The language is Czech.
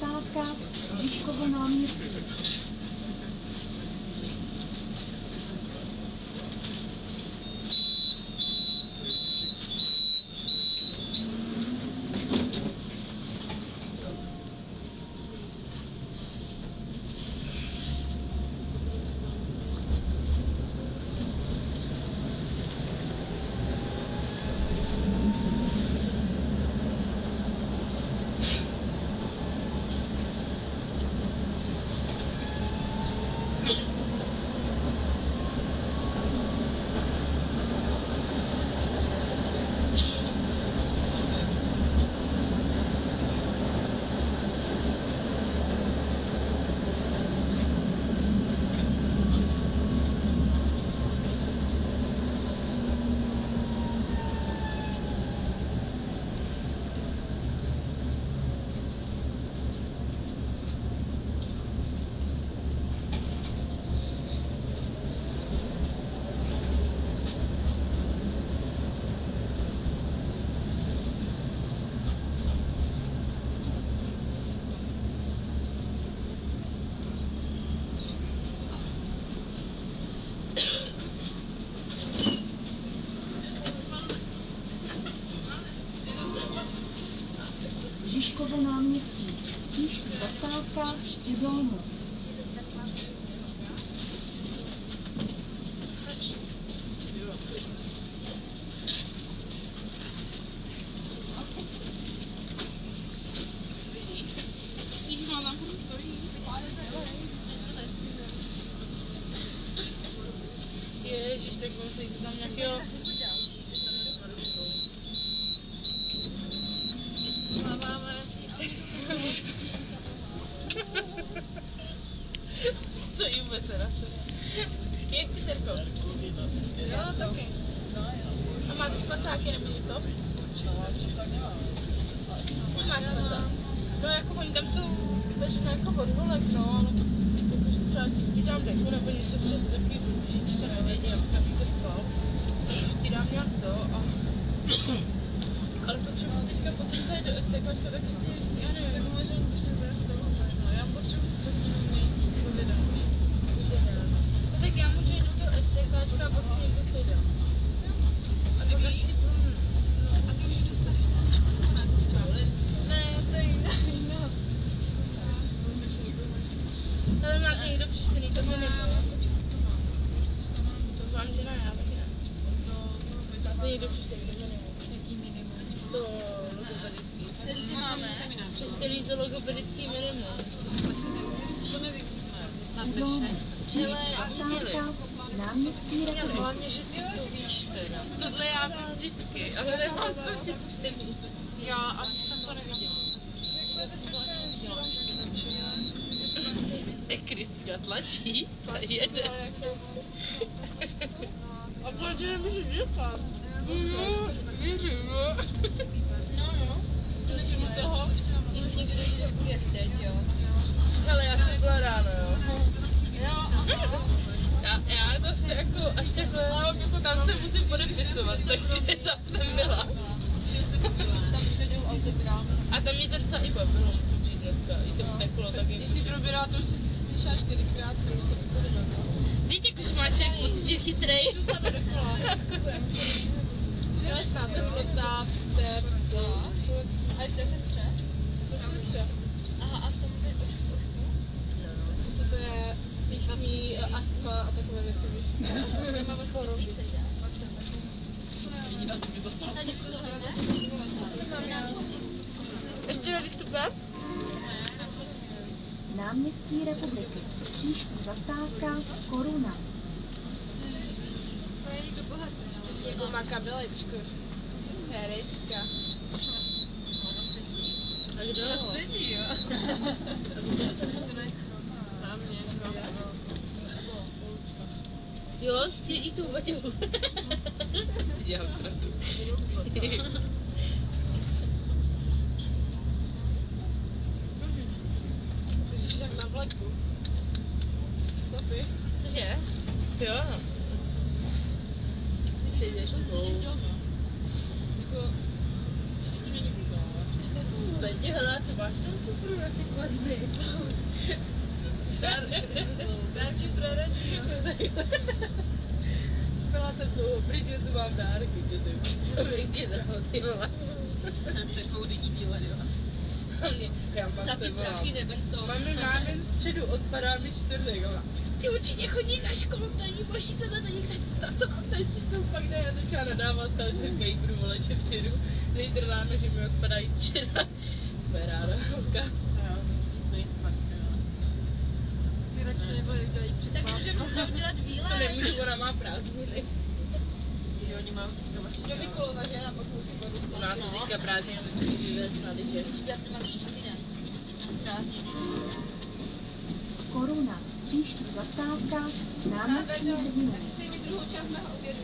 zastávka Žižkovo náměstí. Žižkovo náměstí. Příští zastávka Studolno. Ježiš, tak musí tam nějakého... Máme. To jim se race. Jak ty, Terko? Jo, taky. A máte spacáky nebo něco? Nemáte spacák? No jako oni tam jsou vytažené jako odvolek, no, ale jakože třeba si spíš dám deku nebo něco přes takový růžička, nevědí, jak to spal. Takže ti dám nějak to a... Ale potřebuji teďka potom zajít do STKčka, tak jestli, já nevím, tak možná prostě to je z toho možno. Já potřebuji to mít jako vydání. No tak já můžu jít do toho STKčka a pak si někdo sedám. A pak asi a ty už dostaneš ne, to je jiná. Ale máte někdo přištěný, to mě nemá. To vám, že ne, já taky ne. Máte někdo přištěný, to mě nemá. To logopedický. Přečtě máme. Přečtený to logopedický minimum. To nevím. Hele, Zastávka náměstí Republiky. hlavně, že ty to víš teda. Tohle já vím vždycky, ale nemám to čtený. Já, ale jsem to neviděla. Já jsem to ani neviděla ještě, takže já... Kristina tlačí a jede. A proč nemůžu dělat? No, věřím, no. No jo. Pustím toho. Jestli někdo jde z jak teď, jo. Hele, já jsem byla ráno, jo. Jo. Já zase jako až takhle, tam se musím podepisovat, takže tam jsem byla. Tam předěl autogram. A tam mě to docela i bavilo, musím říct dneska, i to uteklo, tak když si probírala, to už jsi slyšela 4krát, prostě víte, jak už má člověk pocit, že chytrej. Tu sama dokola. Měli snad ten protáp, a v té sestře? V sestře. Aha, a v tom ošku? No. To je dýchání, astma a takové věci, víš? Nemáme slovo. Ještě nevystupem? Náměstí Republiky. Příští zastávka Koruna. To je někdo bohatý. Jako má kabelečku. Herečka. A kdo? To sedí, jo. Na mě, že mám jo, stědí tu Matěvu. Já pravdu. Jsi jak na vleku. Stopy. Cože? Jo. Jdeš jako, že si tím není vůbec. Petě, hele, co máš tam kufru na ty 2 dny? Dárky pro rodiče. Byla jsem tu, protože tu mám dárky, že ty člověk je dal, ty vole. Takovou denní bíle, jo. Já mám Za ty se volám. prachy neben to. Máme v středu, odpadá mi čtvrtek. Ty určitě chodí za školu, to není boží, tohle to někde co mám teď, to pak ne, já začala nadávat, ale dneska jí budu volat, že přijdu zítra ráno, že mi odpadají středa. Bude ráda, holka. Ty radši nebyli udělají před Tak pár. můžeme si udělat výlet. To nemůžu, ona má prázdniny. Jo, oni mají Do Mikulova, že? A pak můžu vodu. U nás je teďka prázdniny, musím jít vyvést na lyže. Čtvrtý mám 4 den. Prázdniny. Koruna. Příští zastávka náměstí Hrdinů. Stej mi druhou část mého obědu.